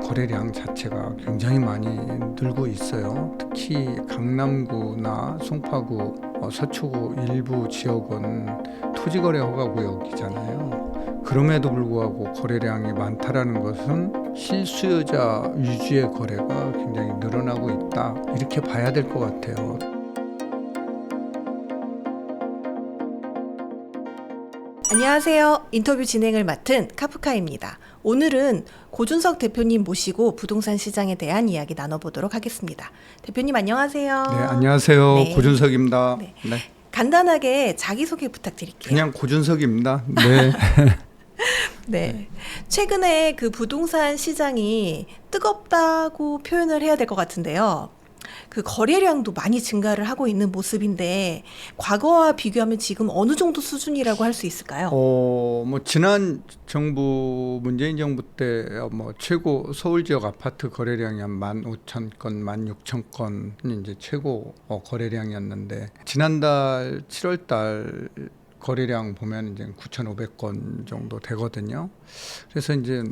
거래량 자체가 굉장히 많이 늘고 있어요. 특히 강남구나 송파구, 서초구 일부 지역은 토지거래 허가구역이잖아요. 그럼에도 불구하고 거래량이 많다라는 것은 실수요자 위주의 거래가 굉장히 늘어나고 있다, 이렇게 봐야 될 것 같아요. 안녕하세요. 인터뷰 진행을 맡은 카프카입니다. 오늘은 고준석 대표님 모시고 부동산 시장에 대한 이야기 나눠보도록 하겠습니다. 대표님 안녕하세요. 네, 안녕하세요. 네. 고준석입니다. 네. 네. 간단하게 자기소개 부탁드릴게요. 그냥 고준석입니다. 네. 네. 최근에 그 부동산 시장이 뜨겁다고 표현을 해야 될 것 같은데요. 그 거래량도 많이 증가를 하고 있는 모습인데 과거와 비교하면 지금 어느 정도 수준이라고 할 수 있을까요? 지난 정부 문재인 정부 때 최고 서울 지역 아파트 거래량이 한 15,000건, 16,000건이 이제 최고 거래량이었는데, 지난달 7월달 거래량 보면 이제 9,500건 정도 되거든요. 그래서 이제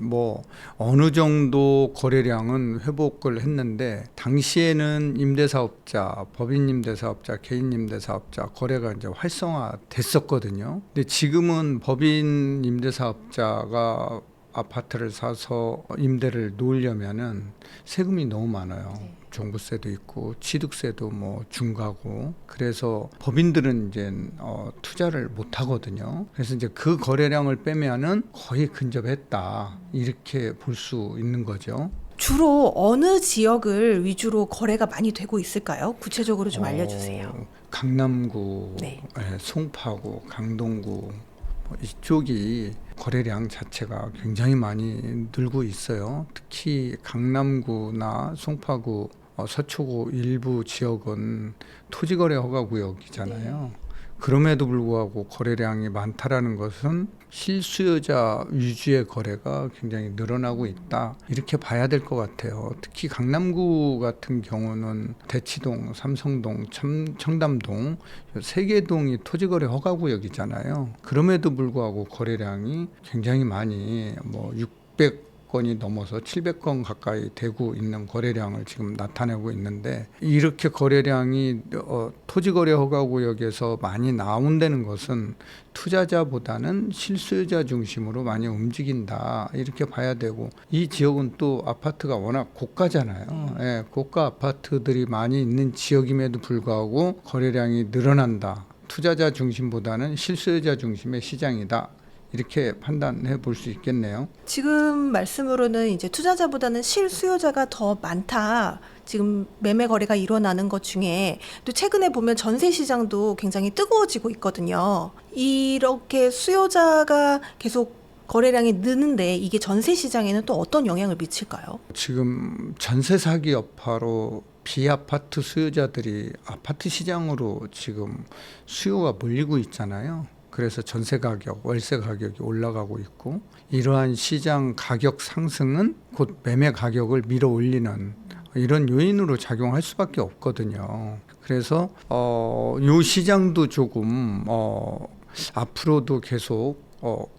어느 정도 거래량은 회복을 했는데, 당시에는 임대사업자, 법인 임대사업자, 개인 임대사업자 거래가 이제 활성화됐었거든요. 근데 지금은 법인 임대사업자가 아파트를 사서 임대를 놓으려면은 세금이 너무 많아요. 종부세도 있고 취득세도 중과고, 그래서 법인들은 이제 투자를 못 하거든요. 그래서 이제 그 거래량을 빼면은 거의 근접했다, 이렇게 볼 수 있는 거죠. 주로 어느 지역을 위주로 거래가 많이 되고 있을까요? 구체적으로 좀 알려주세요. 강남구, 네. 송파구, 강동구 이쪽이 거래량 자체가 굉장히 많이 늘고 있어요. 특히 강남구나 송파구, 서초구 일부 지역은 토지거래 허가구역이잖아요. 그럼에도 불구하고 거래량이 많다라는 것은 실수요자 위주의 거래가 굉장히 늘어나고 있다, 이렇게 봐야 될 것 같아요. 특히 강남구 같은 경우는 대치동, 삼성동, 청담동 세 개 동이 토지거래 허가구역이잖아요. 그럼에도 불구하고 거래량이 굉장히 많이 600건이 넘어서 700건 가까이 되고 있는 거래량을 지금 나타내고 있는데, 이렇게 거래량이 토지거래 허가구역에서 많이 나온다는 것은 투자자보다는 실수요자 중심으로 많이 움직인다, 이렇게 봐야 되고, 이 지역은 또 아파트가 워낙 고가잖아요. 예, 고가 아파트들이 많이 있는 지역임에도 불구하고 거래량이 늘어난다, 투자자 중심보다는 실수요자 중심의 시장이다, 이렇게 판단해 볼 수 있겠네요. 지금 말씀으로는 이제 투자자보다는 실수요자가 더 많다. 지금 매매 거래가 일어나는 것 중에 또 최근에 보면 전세 시장도 굉장히 뜨거워지고 있거든요. 이렇게 수요자가 계속 거래량이 느는데 이게 전세 시장에는 또 어떤 영향을 미칠까요? 지금 전세 사기 여파로 비아파트 수요자들이 아파트 시장으로 지금 수요가 몰리고 있잖아요. 그래서 전세 가격, 월세 가격이 올라가고 있고, 이러한 시장 가격 상승은 곧 매매 가격을 밀어 올리는 이런 요인으로 작용할 수밖에 없거든요. 그래서 요 시장도 조금 앞으로도 계속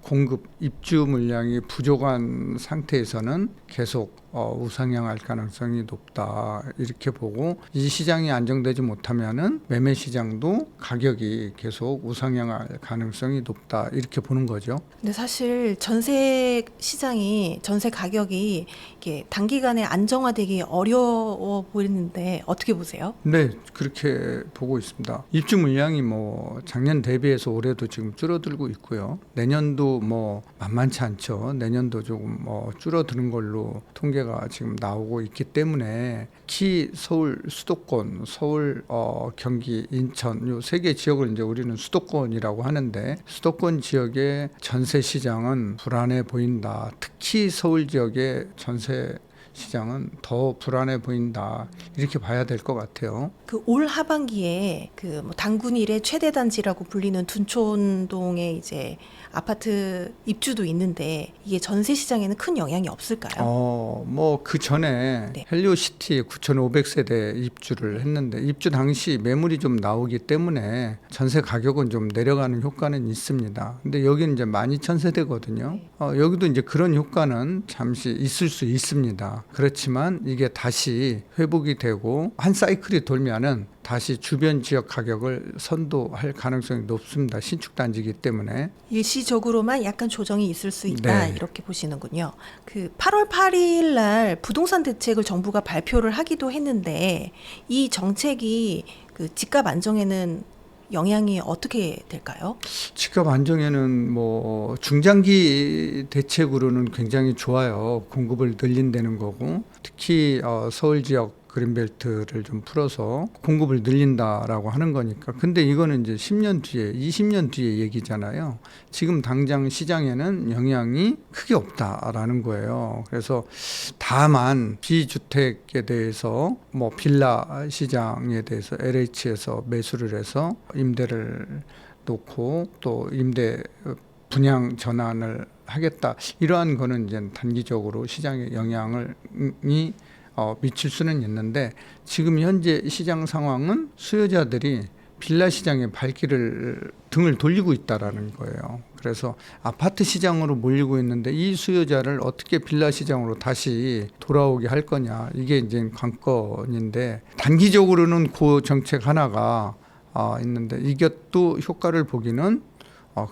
공급 입주 물량이 부족한 상태에서는 계속 우상향할 가능성이 높다, 이렇게 보고, 이 시장이 안정되지 못하면은 매매 시장도 가격이 계속 우상향할 가능성이 높다, 이렇게 보는 거죠. 근데 사실 전세 시장이, 전세 가격이 이게 단기간에 안정화되기 어려워 보이는데 어떻게 보세요? 네, 그렇게 보고 있습니다. 입주 물량이 작년 대비해서 올해도 지금 줄어들고 있고요. 내년도 만만치 않죠. 내년도 조금 줄어드는 걸로 통계가 지금 나오고 있기 때문에, 특히 서울 수도권, 서울, 경기, 인천 요 세 개 지역을 이제 우리는 수도권이라고 하는데, 수도권 지역의 전세 시장은 불안해 보인다. 특히 서울 지역의 전세 시장은 더 불안해 보인다, 이렇게 봐야 될 것 같아요. 그 올 하반기에 그 당군 일의 최대 단지라고 불리는 둔촌동의 이제 아파트 입주도 있는데 이게 전세 시장에는 큰 영향이 없을까요? 뭐 그 전에 네. 헬리오시티 9,500세대 입주를 했는데 입주 당시 매물이 좀 나오기 때문에 전세 가격은 좀 내려가는 효과는 있습니다. 근데 여기는 이제 12,000세대거든요. 여기도 이제 그런 효과는 잠시 있을 수 있습니다. 그렇지만 이게 다시 회복이 되고 한 사이클이 돌면은 다시 주변 지역 가격을 선도할 가능성이 높습니다. 신축 단지이기 때문에. 일시적으로만 약간 조정이 있을 수 있다 네. 이렇게 보시는군요. 그 8월 8일 날 부동산 대책을 정부가 발표를 하기도 했는데 이 정책이 그 집값 안정에는 영향이 어떻게 될까요? 집값 안정에는 뭐 중장기 대책으로는 굉장히 좋아요. 공급을 늘린다는 거고 특히 서울 지역 그린벨트를 좀 풀어서 공급을 늘린다라고 하는 거니까. 근데 이거는 이제 10년 뒤에, 20년 뒤에 얘기잖아요. 지금 당장 시장에는 영향이 크게 없다라는 거예요. 그래서 다만 비주택에 대해서 뭐 빌라 시장에 대해서 LH에서 매수를 해서 임대를 놓고 또 임대 분양 전환을 하겠다. 이러한 거는 이제 단기적으로 시장에 영향을 미칠 수는 있는데 지금 현재 시장 상황은 수요자들이 빌라 시장에 등을 돌리고 있다라는 거예요. 그래서 아파트 시장으로 몰리고 있는데 이 수요자를 어떻게 빌라 시장으로 다시 돌아오게 할 거냐, 이게 이제 관건인데 단기적으로는 그 정책 하나가 있는데 이것도 효과를 보기는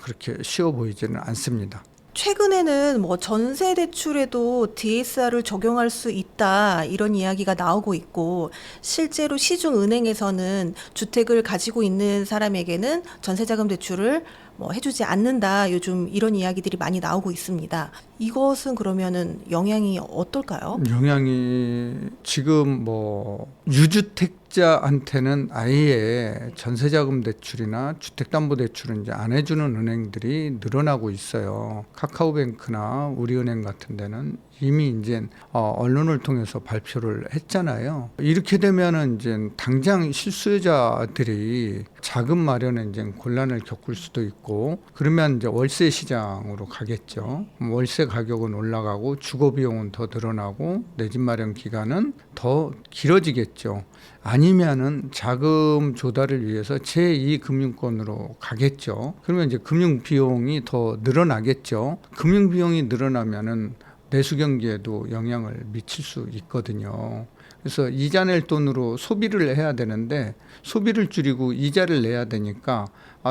그렇게 쉬워 보이지는 않습니다. 최근에는 뭐 전세 대출에도 DSR을 적용할 수 있다 이런 이야기가 나오고 있고 실제로 시중 은행에서는 주택을 가지고 있는 사람에게는 전세자금 대출을 뭐 해주지 않는다 요즘 이런 이야기들이 많이 나오고 있습니다. 이것은 그러면은 영향이 어떨까요? 영향이 지금 뭐 유주택자한테는 아예 전세자금 대출이나 주택담보대출은 이제 안 해주는 은행들이 늘어나고 있어요. 카카오뱅크나 우리은행 같은 데는 이미 이제 언론을 통해서 발표를 했잖아요. 이렇게 되면은 이제 당장 실수요자들이 자금 마련에 이제 곤란을 겪을 수도 있고 그러면 이제 월세 시장으로 가겠죠. 월세 가격은 올라가고 주거 비용은 더 늘어나고 내 집 마련 기간은 더 길어지겠죠. 아니면은 자금 조달을 위해서 제2금융권으로 가겠죠. 그러면 이제 금융 비용이 더 늘어나겠죠. 금융 비용이 늘어나면은 내수 경기에도 영향을 미칠 수 있거든요. 그래서 이자 낼 돈으로 소비를 해야 되는데 소비를 줄이고 이자를 내야 되니까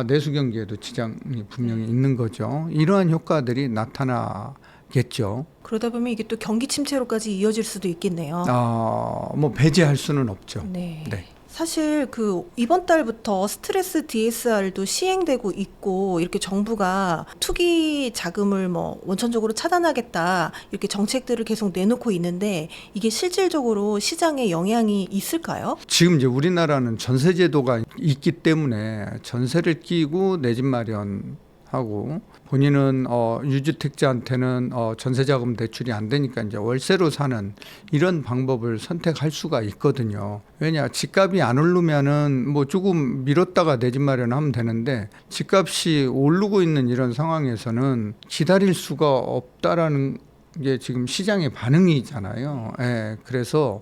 내수 경기에도 지장이 분명히 있는 거죠. 이러한 효과들이 나타나겠죠. 그러다 보면 이게 또 경기 침체로까지 이어질 수도 있겠네요. 뭐 배제할 수는 없죠. 네. 네. 사실 그 이번 달부터 스트레스 DSR도 시행되고 있고 이렇게 정부가 투기 자금을 뭐 원천적으로 차단하겠다 이렇게 정책들을 계속 내놓고 있는데 이게 실질적으로 시장에 영향이 있을까요? 지금 이제 우리나라는 전세 제도가 있기 때문에 전세를 끼고 내 집 마련하고 본인은 유주택자한테는 전세자금 대출이 안 되니까 이제 월세로 사는 이런 방법을 선택할 수가 있거든요. 왜냐, 집값이 안 오르면은 뭐 조금 미뤘다가 내 집 마련하면 되는데 집값이 오르고 있는 이런 상황에서는 기다릴 수가 없다라는 게 지금 시장의 반응이잖아요. 예, 그래서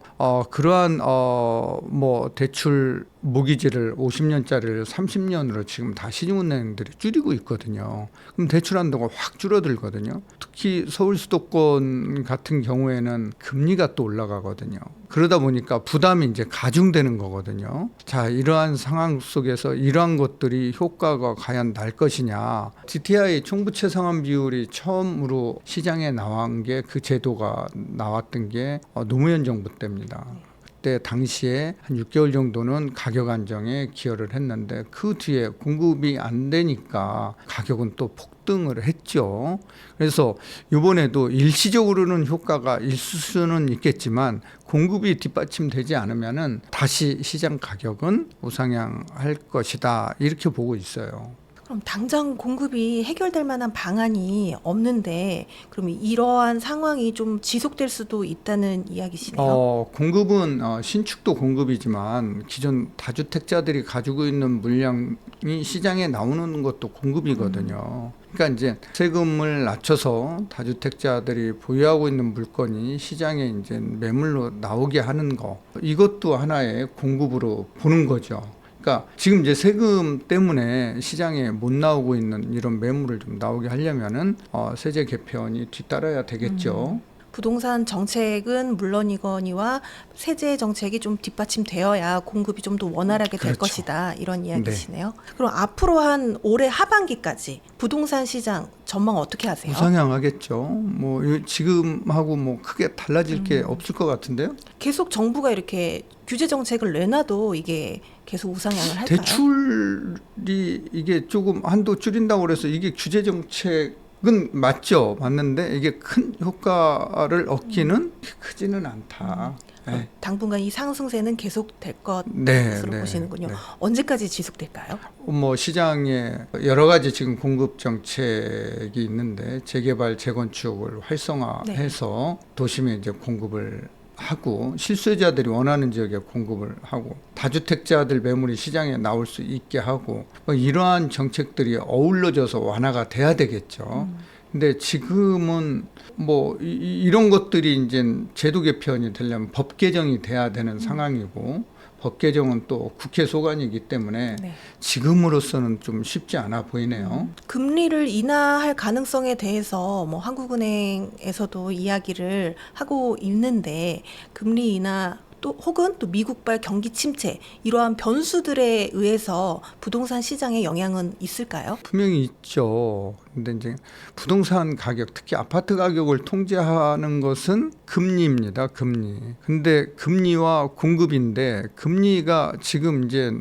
그러한 뭐 대출 모기지를 50년짜리를 30년으로 지금 다 시중은행들이 줄이고 있거든요. 그럼 대출 한도가 확 줄어들거든요. 특히 서울 수도권 같은 경우에는 금리가 또 올라가거든요. 그러다 보니까 부담이 이제 가중되는 거거든요. 자, 이러한 상황 속에서 이러한 것들이 효과가 과연 날 것이냐. GTI 총부채 상환 비율이 처음으로 시장에 나온 게 그 제도가 나왔던 게 노무현 정부 때입니다. 그때 당시에 한 6개월 정도는 가격 안정에 기여를 했는데 그 뒤에 공급이 안 되니까 가격은 또 폭등을 했죠. 그래서 이번에도 일시적으로는 효과가 있을 수는 있겠지만 공급이 뒷받침되지 않으면은 다시 시장 가격은 우상향할 것이다, 이렇게 보고 있어요. 그럼 당장 공급이 해결될 만한 방안이 없는데 그럼 이러한 상황이 좀 지속될 수도 있다는 이야기시네요. 공급은 신축도 공급이지만 기존 다주택자들이 가지고 있는 물량이 시장에 나오는 것도 공급이거든요. 그러니까 이제 세금을 낮춰서 다주택자들이 보유하고 있는 물건이 시장에 이제 매물로 나오게 하는 거, 이것도 하나의 공급으로 보는 거죠. 그러니까 지금 이제 세금 때문에 시장에 못 나오고 있는 이런 매물을 좀 나오게 하려면은 세제 개편이 뒤따라야 되겠죠. 부동산 정책은 물론이거니와 세제 정책이 좀 뒷받침되어야 공급이 좀 더 원활하게 될 그렇죠. 것이다, 이런 이야기시네요. 그럼 앞으로 한 올해 하반기까지 부동산 시장 전망 어떻게 하세요? 우상향하겠죠. 뭐 지금하고 뭐 크게 달라질 게 없을 것 같은데요. 계속 정부가 이렇게 규제 정책을 내놔도 이게 계속 우상향을 할까요? 대출이 이게 조금 한도 줄인다고 그래서 이게 규제 정책은 맞죠. 맞는데 이게 큰 효과를 얻기는 크지는 않다. 네. 당분간 이 상승세는 계속 될 것으로 네, 보시는군요. 네. 언제까지 지속될까요? 뭐 시장에 여러 가지 지금 공급 정책이 있는데 재개발, 재건축을 활성화해서 도심에 이제 공급을 하고 실수요자들이 원하는 지역에 공급을 하고 다주택자들 매물이 시장에 나올 수 있게 하고 뭐 이러한 정책들이 어우러져서 완화가 돼야 되겠죠. 근데 지금은 뭐 이런 것들이 이제 제도 개편이 되려면 법 개정이 돼야 되는 상황이고 법 개정은 또 국회 소관이기 때문에 네. 지금으로서는 좀 쉽지 않아 보이네요. 금리를 인하할 가능성에 대해서 뭐 한국은행에서도 이야기를 하고 있는데, 금리 인하 또 혹은 또 미국발 경기 침체, 이러한 변수들에 의해서 부동산 시장에 영향은 있을까요? 분명히 있죠. 근데 이제 부동산 가격, 특히 아파트 가격을 통제하는 것은 금리입니다. 금리. 근데 금리와 공급인데 금리가 지금 이제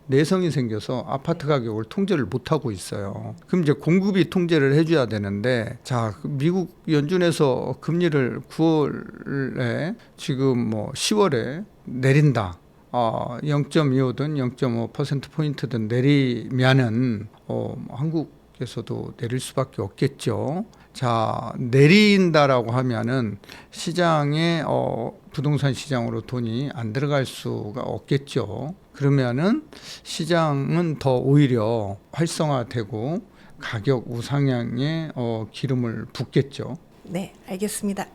내성이 생겨서 아파트 가격을 통제를 못 하고 있어요. 그럼 이제 공급이 통제를 해줘야 되는데, 자, 미국 연준에서 금리를 9월에 지금 뭐 10월에 내린다. 0.25든 0.5% 포인트든 내리면은 한국에서도 내릴 수밖에 없겠죠. 자, 내린다라고 하면은 시장에 부동산 시장으로 돈이 안 들어갈 수가 없겠죠. 그러면은 시장은 더 오히려 활성화되고 가격 우상향에 기름을 붓겠죠. 네, 알겠습니다.